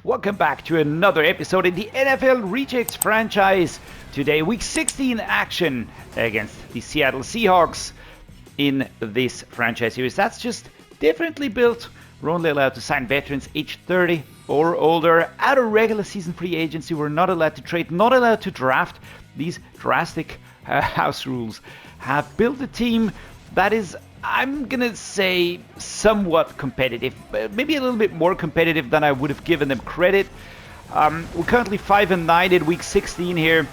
Welcome back to another episode in the NFL Rejects franchise. Today, Week 16 action against the Seattle Seahawks in this franchise series. That's just differently built. We're only allowed to sign veterans age 30 or older. Out of regular season free agency, we're not allowed to trade, not allowed to draft. These drastic house rules have built a team that is, I'm gonna say, somewhat competitive, maybe a little bit more competitive than I would have given them credit. We're currently 5-9 in Week 16 here,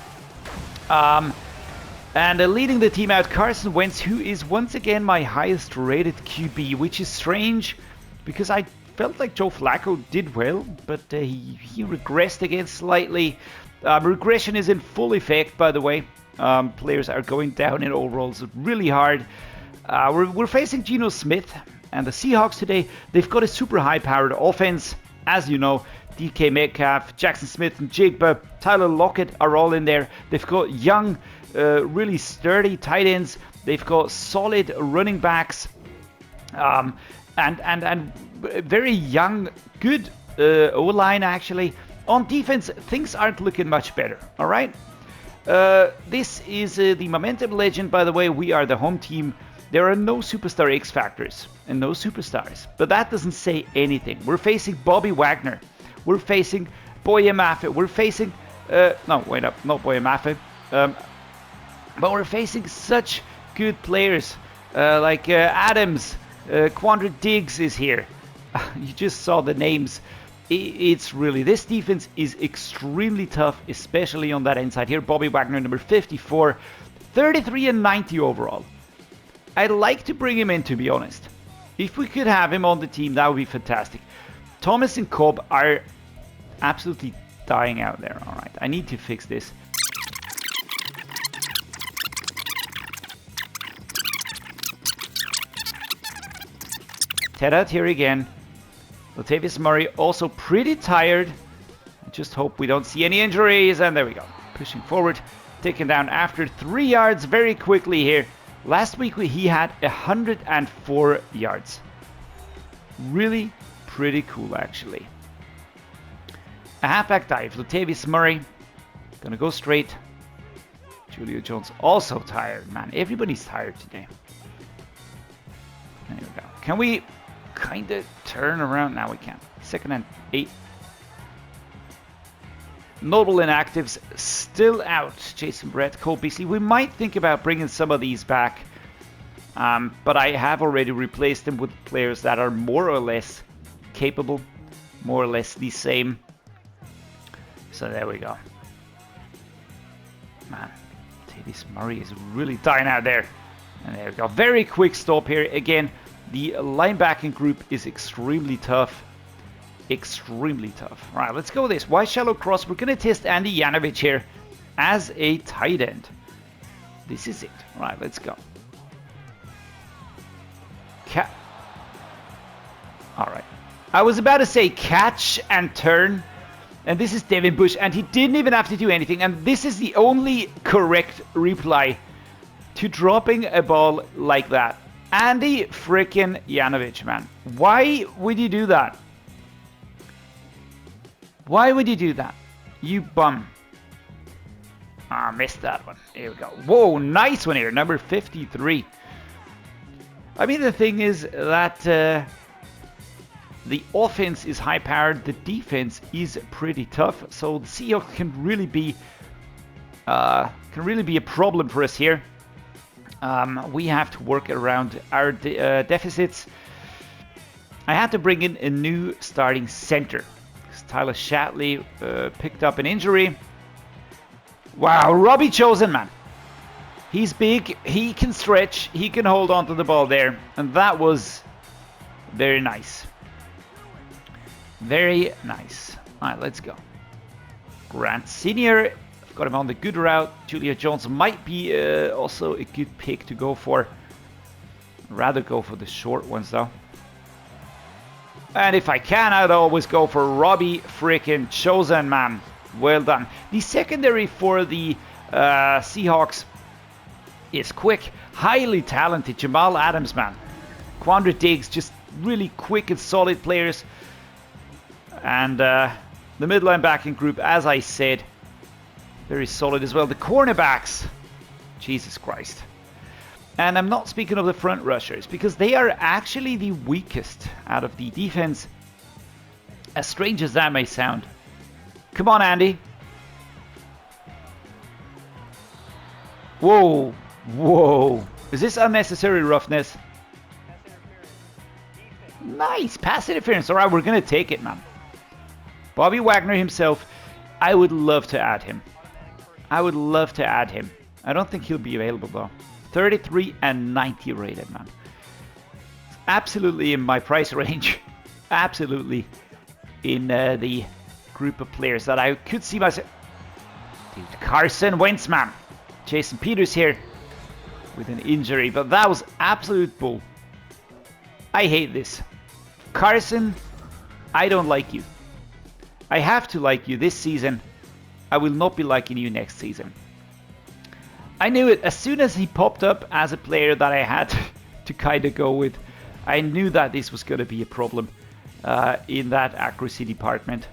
and leading the team out, Carson Wentz, who is once again my highest rated QB, which is strange because I felt like Joe Flacco did well, but he regressed again slightly. Regression is in full effect, by the way. Players are going down in overalls really hard. We're facing Geno Smith and the Seahawks today. They've got a super high-powered offense. As you know, DK Metcalf, Jackson Smith and Jigba, Tyler Lockett are all in there. They've got young, really sturdy tight ends. They've got solid running backs, and very young, good O-line actually. On defense, things aren't looking much better, all right? This is the Momentum Legend, by the way. We are the home team. There are no superstar X Factors and no superstars, but that doesn't say anything. We're facing Bobby Wagner. We're facing Boye Mafe. We're facing, no, wait up, not Boye Mafe. But we're facing such good players like Adams, Quandra Diggs is here. You just saw the names. It's really, this defense is extremely tough, especially on that inside here. Bobby Wagner, number 54, 33-90 overall. I'd like to bring him in, to be honest. If we could have him on the team, that would be fantastic. Thomas and Cobb are absolutely dying out there. All right, I need to fix this. Ted out here again. Latavius Murray also pretty tired. I just hope we don't see any injuries. And there we go. Pushing forward, taken down after 3 yards very quickly here. Last week he had 104 yards. Really pretty cool, actually. A halfback dive. Latavius Murray gonna go straight. Julio Jones also tired. Man, everybody's tired today. There we go. Can we kind of turn around? Now we can. 2nd and 8. Notable inactives still out. Jason Brett, Cole Beasley. We might think about bringing some of these back, but I have already replaced them with players that are more or less capable, more or less the same. So there we go. Man, Latavius Murray is really dying out there. And there we go. Very quick stop here. Again, the linebacking group is extremely tough. Extremely tough. All right, let's go with this. Why shallow cross? We're going to test Andy Yanovich here as a tight end. This is it. All right, let's go. All right. I was about to say catch and turn. And this is Devin Bush. And he didn't even have to do anything. And this is the only correct reply to dropping a ball like that. Andy frickin' Yanovich, man. Why would you do that? Why would you do that? You bum. Ah, missed that one. Here we go. Whoa, nice one here. Number 53. I mean, the thing is that the offense is high-powered. The defense is pretty tough. So the Seahawks can really be a problem for us here. We have to work around our deficits. I had to bring in a new starting center. Tyler Shatley picked up an injury. Wow, Robbie Chosen, man. He's big, he can stretch, he can hold on to the ball there. And that was very nice. Very nice. All right, let's go. Grant Sr. Got him on the good route. Julio Jones might be also a good pick to go for. I'd rather go for the short ones, though. And if I can, I'd always go for Robbie freaking Chosen, man. Well done. The secondary for the Seahawks is quick, highly talented. Jamal Adams, man. Quandra Diggs, just really quick and solid players. And The midline backing group, as I said, very solid as well. The cornerbacks, Jesus Christ. And I'm not speaking of the front rushers, because they are actually the weakest out of the defense, as strange as that may sound. Come on, Andy. Whoa, whoa. Is this unnecessary roughness? Nice, pass interference. All right, we're going to take it, man. Bobby Wagner himself, I would love to add him. I would love to add him. I don't think he'll be available, though. 33 and 90 rated, man. Absolutely in my price range. Absolutely in the group of players that I could see myself. Dude, Carson Wentz, man. Jason Peters here with an injury, but that was absolute bull. I hate this. Carson, I don't like you. I have to like you this season. I will not be liking you next season. I knew it as soon as he popped up as a player that I had to kind of go with. I knew that this was going to be a problem in that accuracy department.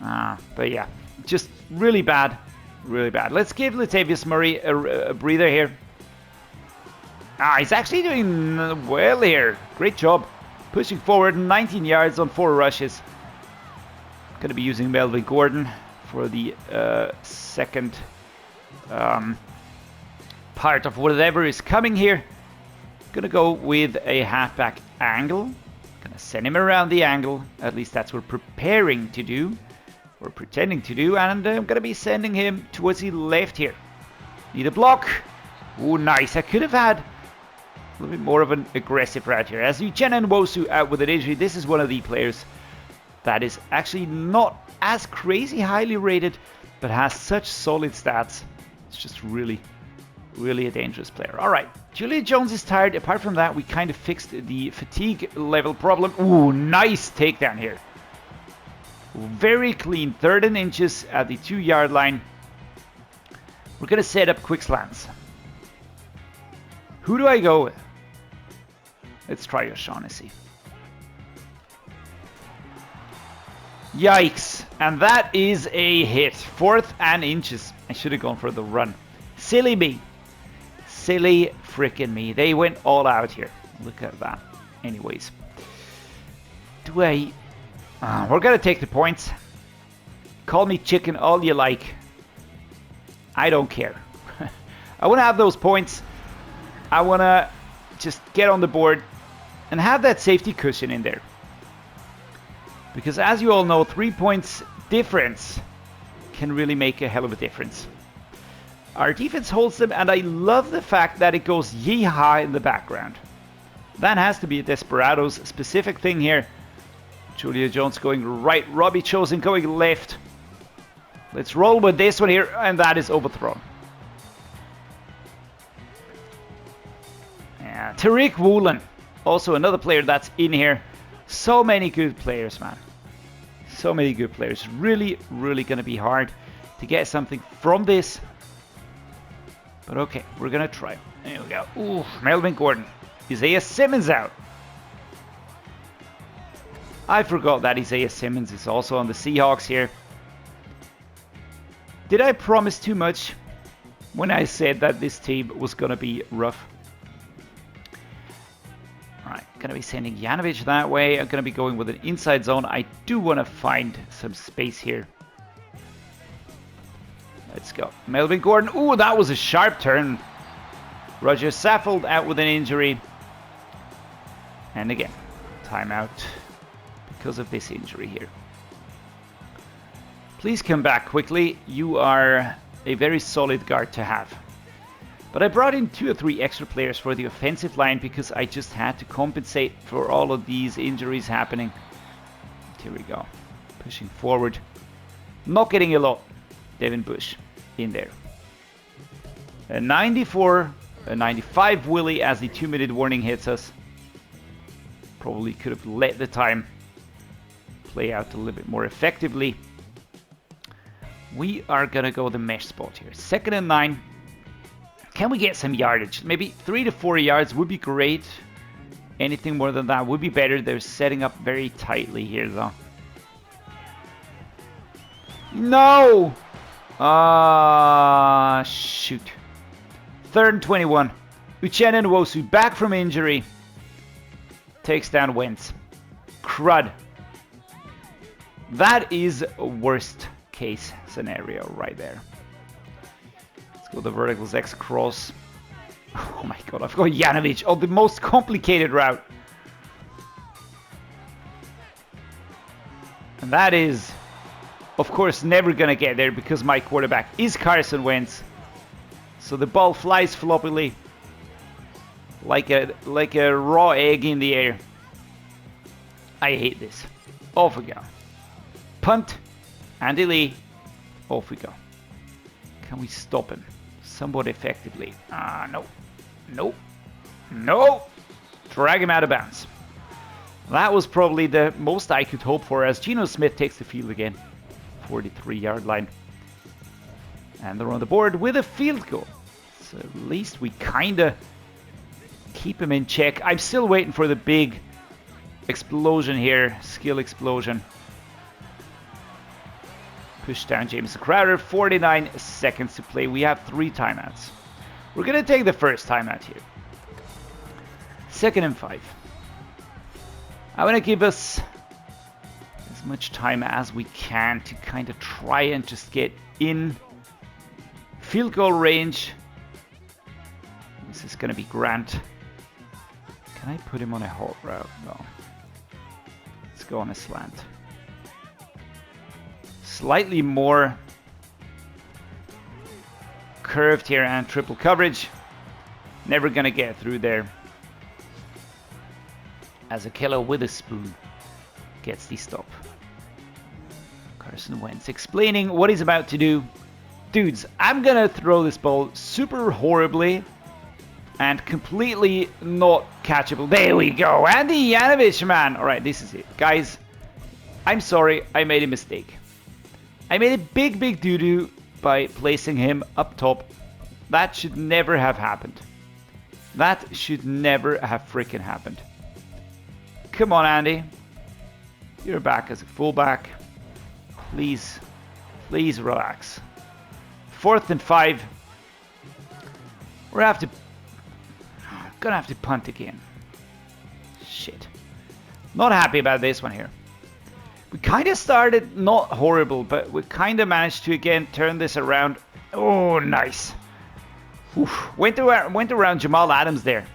But yeah, just really bad. Really bad. Let's give Latavius Murray a breather here. He's actually doing well here. Great job. Pushing forward 19 yards on 4 rushes. Going to be using Melvin Gordon for the second part of whatever is coming here. Going to go with a halfback angle. Going to send him around the angle. At least that's what we're preparing to do. We're pretending to do. And I'm going to be sending him towards the left here. Need a block. Oh, nice. I could have had a little bit more of an aggressive route here. As Uchenna Nwosu out with an injury, this is one of the players that is actually not as crazy highly rated, but has such solid stats. It's just really, really a dangerous player. All right, Julian Jones is tired. Apart from that, we kind of fixed the fatigue level problem. Ooh, nice takedown here. Very clean, 3rd and inches at the 2-yard line. We're going to set up quick slants. Who do I go with? Let's try O'Shaughnessy. Yikes. And that is a hit. 4th and inches. I should have gone for the run. Silly me. Silly freaking me. They went all out here. Look at that. Anyways. Do I... we're going to take the points. Call me chicken all you like. I don't care. I want to have those points. I want to just get on the board and have that safety cushion in there. Because as you all know, 3 points difference can really make a hell of a difference. Our defense holds them, and I love the fact that it goes yeehaw in the background. That has to be a Desperados specific thing here. Julia Jones going right, Robbie Chosen going left. Let's roll with this one here, and that is overthrown. Yeah, Tariq Woolen, also another player that's in here. So many good players, man. So many good players. Really, really going to be hard to get something from this. But okay, we're going to try. There we go. Ooh, Melvin Gordon. Isaiah Simmons out. I forgot that Isaiah Simmons is also on the Seahawks here. Did I promise too much when I said that this team was going to be rough? Alright, going to be sending Janovic that way. I'm going to be going with an inside zone. I do want to find some space here. Let's go. Melvin Gordon. Ooh, that was a sharp turn. Roger Saffold out with an injury. And again, timeout because of this injury here. Please come back quickly. You are a very solid guard to have. But I brought in 2 or 3 extra players for the offensive line because I just had to compensate for all of these injuries happening. Here we go. Pushing forward. Not getting a lot. Devin Bush in there. A 94, a 95 Willie as the 2-minute warning hits us. Probably could have let the time play out a little bit more effectively. We are going to go the mesh spot here. 2nd and 9. Can we get some yardage? Maybe 3 to 4 yards would be great. Anything more than that would be better. They're setting up very tightly here though. No! Shoot. 3rd and 21. Uchenna Nwosu back from injury. Takes down Wentz. Crud. That is a worst case scenario right there. Let's go the verticals X cross. Oh my god, I've got Janovic on the most complicated route. And that is, of course, never gonna get there because my quarterback is Carson Wentz. So the ball flies floppily like a raw egg in the air. I hate this. Off we go. Punt. Andy Lee. Off we go. Can we stop him somewhat effectively? No. No. No. Drag him out of bounds. That was probably the most I could hope for as Geno Smith takes the field again. 43-yard line. And they're on the board with a field goal. So at least we kind of keep him in check. I'm still waiting for the big explosion here. Skill explosion. Push down Jameson Crowder. 49 seconds to play. We have 3 timeouts. We're going to take the first timeout here. 2nd and 5. I want to give us as much time as we can to kind of try and just get in field goal range. This is going to be Grant. Can I put him on a hot route? No. Let's go on a slant. Slightly more curved here and triple coverage. Never going to get through there. As a killer with a spoon gets the stop. Carson Wentz explaining what he's about to do. Dudes, I'm gonna throw this ball super horribly and completely not catchable. There we go. Andy Janovic, man. All right, this is it. Guys, I'm sorry. I made a mistake. I made a big doo-doo by placing him up top. That should never have happened. That should never have freaking happened. Come on, Andy. You're back as a fullback. Please relax. 4th and 5. We're gonna have to punt again. Shit. Not happy about this one here. We kind of started not horrible, but we kind of managed to again turn this around. Oh, nice. Oof. Went around Jamal Adams there.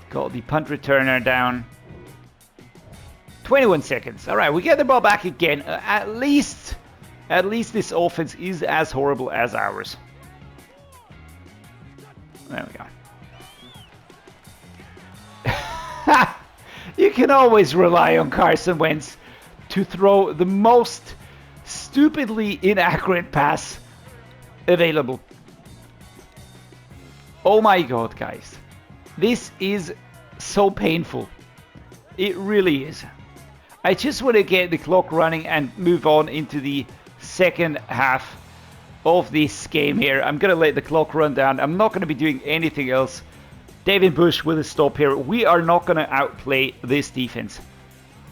Got the punt returner down. 21 seconds. All right, we get the ball back again. At least this offense is as horrible as ours. There we go. You can always rely on Carson Wentz to throw the most stupidly inaccurate pass available. Oh my god, guys. This is so painful. It really is. I just want to get the clock running and move on into the second half of this game here. I'm going to let the clock run down. I'm not going to be doing anything else. David Bush with a stop here. We are not going to outplay this defense.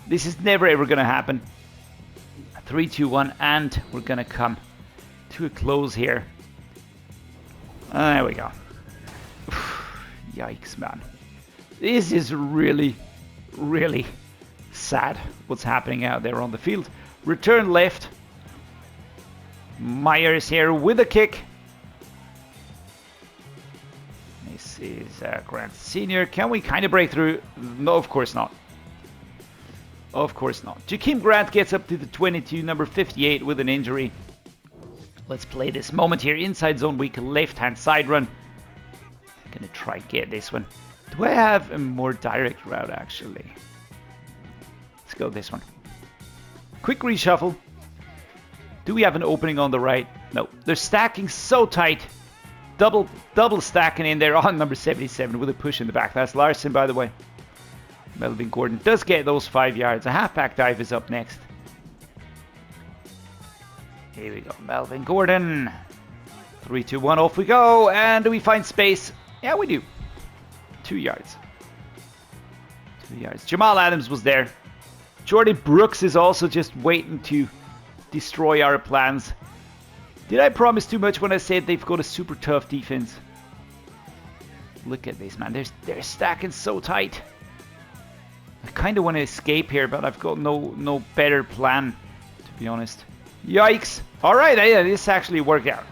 This is never ever going to happen. 3, 2, 1, and we're going to come to a close here. There we go. Yikes, man. This is really sad what's happening out there on the field. Return left. Myers here with a kick. This is Grant Sr. Can we kind of break through? No, of course not. Of course not. Jakeem Grant gets up to the 22, number 58 with an injury. Let's play this moment here. Inside zone weak, left-hand side run. I'm gonna try and get this one. Do I have a more direct route, actually? Let's go this one. Quick reshuffle. Do we have an opening on the right? No. They're stacking so tight. Double stacking in there on number 77 with a push in the back. That's Larson, by the way. Melvin Gordon does get those 5 yards. A halfback dive is up next. Here we go. Melvin Gordon. 3, 2, 1. Off we go. And do we find space? Yeah, we do. 2 yards. 2 yards. Jamal Adams was there. Jordan Brooks is also just waiting to destroy our plans. Did I promise too much when I said they've got a super tough defense? Look at this, man. They're stacking so tight. I kind of want to escape here, but I've got no better plan, to be honest. Yikes. All right, yeah, this actually worked out.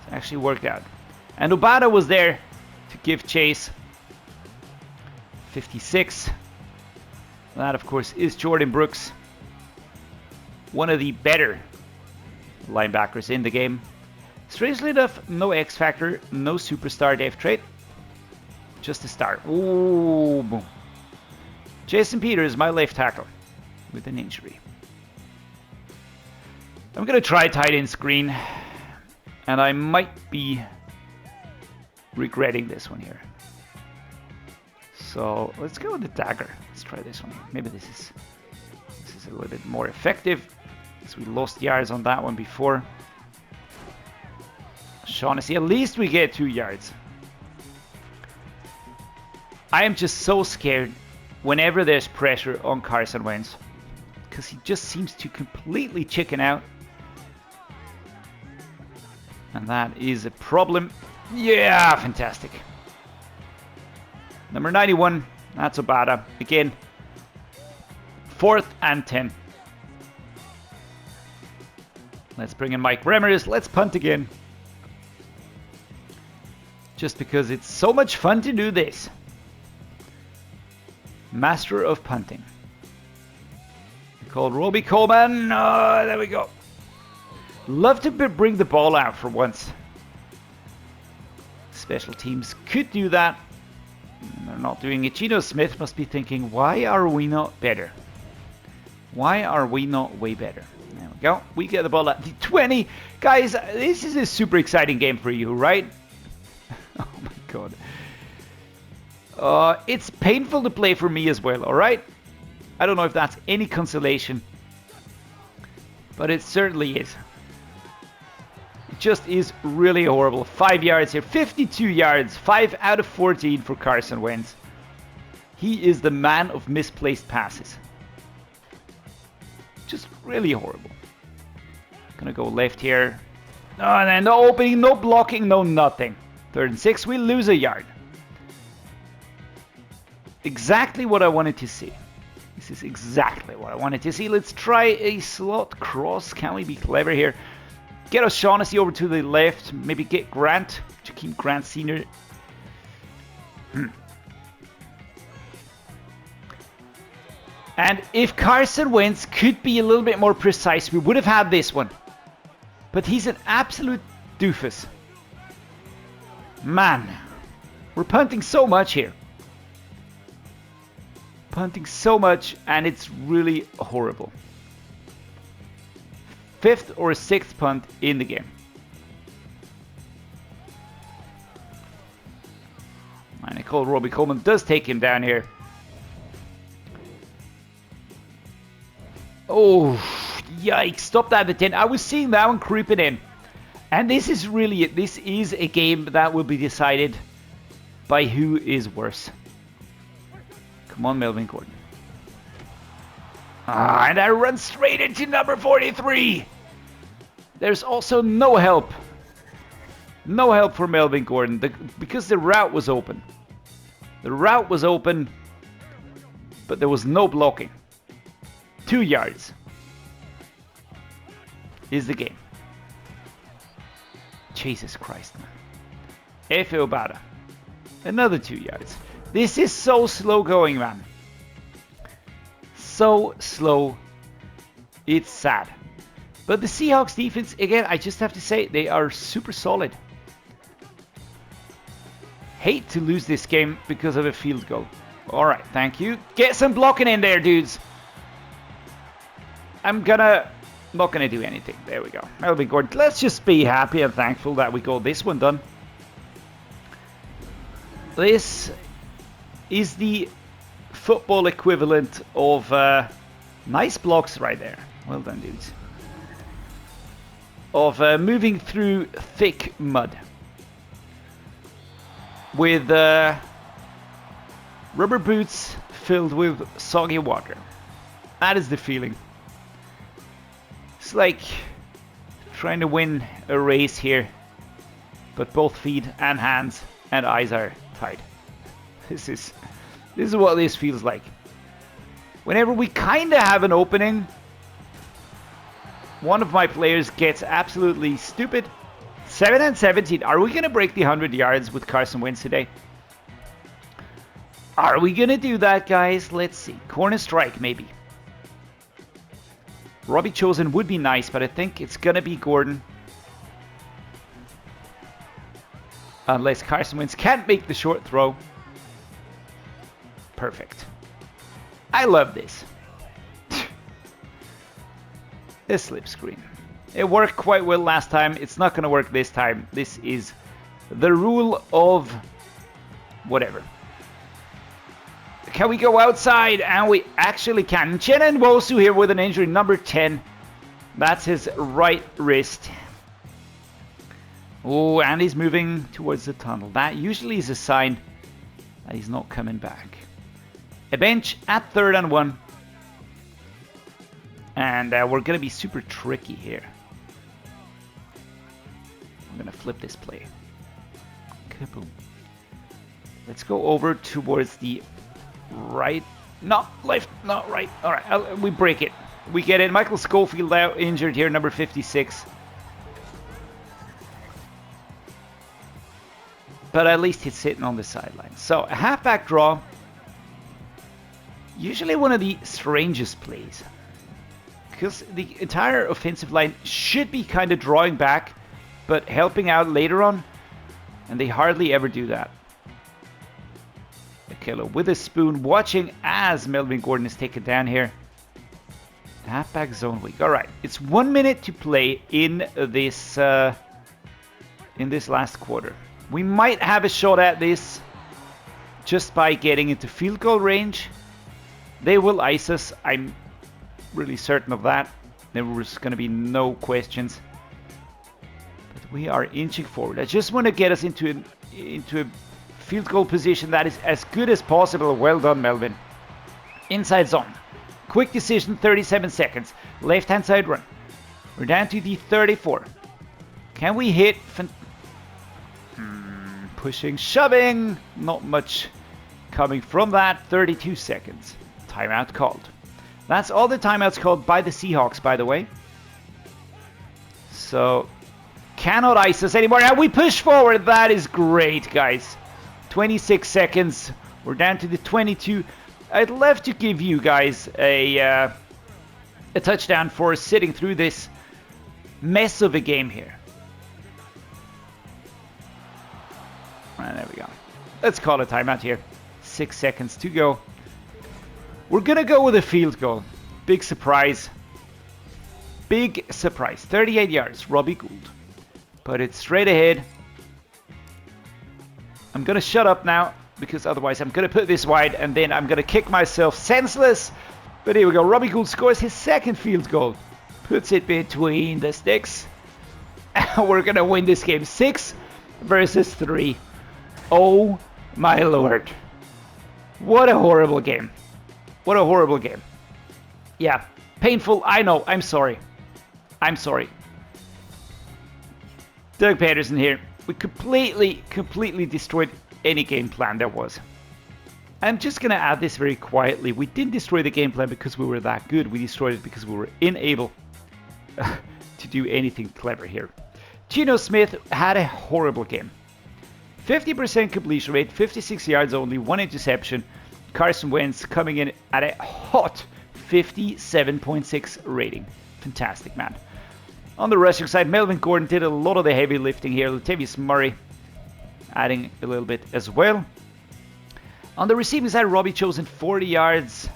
It actually worked out. And Obata was there to give chase. 56. That, of course, is Jordan Brooks. One of the better linebackers in the game. Strangely enough, no X Factor, no superstar dev trait. Just a start. Ooh, boom. Jason Peters, my left tackle, with an injury. I'm going to try tight end screen, and I might be regretting this one here. So let's go with the dagger. Let's try this one. Maybe this is a little bit more effective, because we lost yards on that one before. Shaughnessy, at least we get 2 yards. I am just so scared whenever there's pressure on Carson Wentz, because he just seems to completely chicken out. And that is a problem. Yeah, fantastic. Number 91, that's Obata. Again, 4th and 10. Let's bring in Mike Remmers. Let's punt again. Just because it's so much fun to do this. Master of punting. Called Robbie Coleman. Oh, there we go. Love to bring the ball out for once. Special teams could do that. They're not doing it. Geno Smith must be thinking, why are we not better? Why are we not way better? There we go. We get the ball at the 20. Guys, this is a super exciting game for you, right? Oh my god. It's painful to play for me as well, alright? I don't know if that's any consolation, but it certainly is. It just is really horrible. 5 yards here, 52 yards, 5 out of 14 for Carson Wentz. He is the man of misplaced passes. Just really horrible. Gonna go left here. Oh, and no opening, no blocking, no nothing. 3rd and 6, we lose a yard. Exactly what I wanted to see. This is exactly what I wanted to see. Let's try a slot cross. Can we be clever here? Get O'Shaughnessy over to the left. Maybe get Grant. Jakeem Grant Sr. And if Carson Wentz could be a little bit more precise, we would have had this one. But he's an absolute doofus. Man, we're punting so much here. Punting so much, and it's really horrible. 5th or 6th punt in the game. And I call Robbie Coleman does take him down here. Oh, yikes. Stop that at the 10. I was seeing that one creeping in. And this is really it. This is a game that will be decided by who is worse. Come on, Melvin Gordon. And I run straight into number 43. There's also no help. No help for Melvin Gordon because the route was open. The route was open, but there was no blocking. 2 yards is the game. Jesus Christ, man. Efe Obata. Another 2 yards. This is so slow going, man. So slow. It's sad. But the Seahawks defense, again, I just have to say, they are super solid. Hate to lose this game because of a field goal. Alright, thank you. Get some blocking in there, dudes. Not gonna do anything. There we go. Melvin Gordon. Let's just be happy and thankful that we got this one done. This is the football equivalent of nice blocks right there. Well done, dudes. Of moving through thick mud with rubber boots filled with soggy water. That is the feeling. It's like trying to win a race here, but both feet and hands and eyes are tied. This is what this feels like. Whenever we kind of have an opening, one of my players gets absolutely stupid. 7 and 17. Are we going to break the 100 yards with Carson Wentz today? Are we going to do that, guys? Let's see. Corner strike, maybe. Robbie chosen would be nice, but I think it's going to be Gordon. Unless Carson Wentz can't make the short throw. Perfect. I love this. A slip screen. It worked quite well last time. It's not going to work this time. This is the rule of whatever. Can we go outside? And we actually can. Uchenna Nwosu here with an injury, number 10. That's his right wrist. Oh, and he's moving towards the tunnel. That usually is a sign that he's not coming back. A bench at 3rd and 1. And we're going to be super tricky here. I'm going to flip this play. Kaboom. Let's go over towards the right. Not left, not right. All right, we break it. We get it. Michael Schofield out injured here, number 56. But at least he's sitting on the sideline. So a halfback draw. Usually one of the strangest plays. Because the entire offensive line should be kind of drawing back, but helping out later on. And they hardly ever do that. Akelo with a spoon, watching as Melvin Gordon is taken down here. Halfback zone weak. All right, it's 1 minute to play in this last quarter. We might have a shot at this just by getting into field goal range. They will ice us. I'm really certain of that. There was going to be no questions. But we are inching forward. I just want to get us into a field goal position that is as good as possible. Well done, Melvin. Inside zone. Quick decision, 37 seconds. Left-hand side run. We're down to the 34. Can we hit? Pushing, shoving. Not much coming from that. 32 seconds. Timeout called. That's all the timeouts called by the Seahawks, by the way. So, cannot ice us anymore. And we push forward. That is great, guys. 26 seconds. We're down to the 22. I'd love to give you guys a touchdown for sitting through this mess of a game here. And there we go. Let's call a timeout here. 6 seconds to go. We're going to go with a field goal. Big surprise. Big surprise. 38 yards. Robbie Gould. Put it straight ahead. I'm going to shut up now, because otherwise I'm going to put this wide and then I'm going to kick myself senseless. But here we go. Robbie Gould scores his second field goal. Puts it between the sticks. We're going to win this game 6-3. Oh my lord. What a horrible game. What a horrible game. Yeah, painful. I know. I'm sorry. I'm sorry. Doug Pederson here. We completely destroyed any game plan there was. I'm just going to add this very quietly. We didn't destroy the game plan because we were that good. We destroyed it because we were unable to do anything clever here. Geno Smith had a horrible game. 50% completion rate, 56 yards only, 1 interception. Carson Wentz coming in at a hot 57.6 rating. Fantastic, man. On the rushing side, Melvin Gordon did a lot of the heavy lifting here. Latavius Murray adding a little bit as well. On the receiving side, Robbie chosen 40 yards.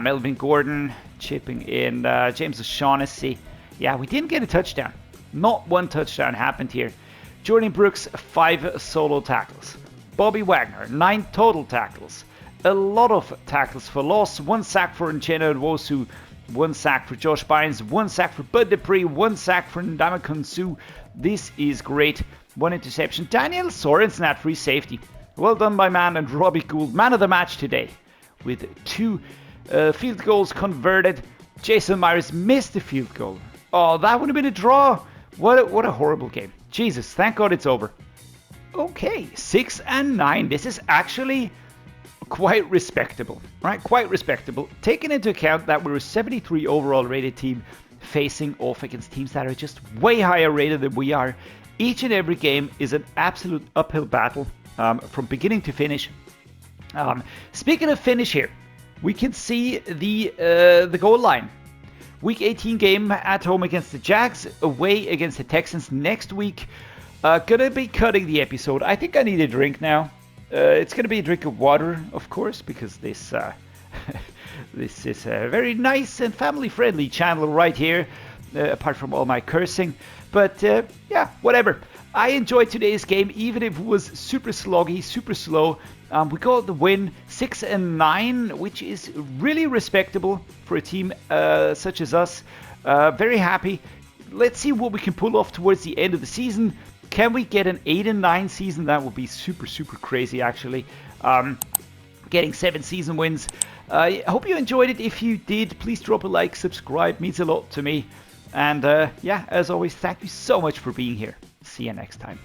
Melvin Gordon chipping in. James O'Shaughnessy. Yeah, we didn't get a touchdown. Not one touchdown happened here. Jordan Brooks, 5 solo tackles. Bobby Wagner, 9 total tackles. A lot of tackles for loss. 1 sack for Uchenna Nwosu. 1 sack for Josh Bynes. 1 sack for Bud Dupree. 1 sack for Ndamukong Suh. This is great. 1 interception. Daniel Sorensen at free safety. Well done by man, and Robbie Gould, man of the match today. With 2 field goals converted. Jason Myers missed the field goal. Oh, that would have been a draw. What a horrible game. Jesus, thank God it's over. Okay, 6 and 9. This is actually quite respectable, right? Quite respectable. Taking into account that we're a 73 overall rated team facing off against teams that are just way higher rated than we are. Each and every game is an absolute uphill battle from beginning to finish. Speaking of finish here, we can see the goal line. Week 18 game at home against the Jags, away against the Texans next week. Gonna be cutting the episode. I think I need a drink now. It's gonna be a drink of water, of course, because this this is a very nice and family-friendly channel right here, apart from all my cursing. But yeah, whatever. I enjoyed today's game, even if it was super sloggy, super slow. We got the win, 6 and 9, which is really respectable for a team such as us. Very happy. Let's see what we can pull off towards the end of the season. Can we get an 8 and 9 season? That would be super, super crazy, actually. Getting 7 season wins. I hope you enjoyed it. If you did, please drop a like, subscribe. Means a lot to me. And yeah, as always, thank you so much for being here. See you next time.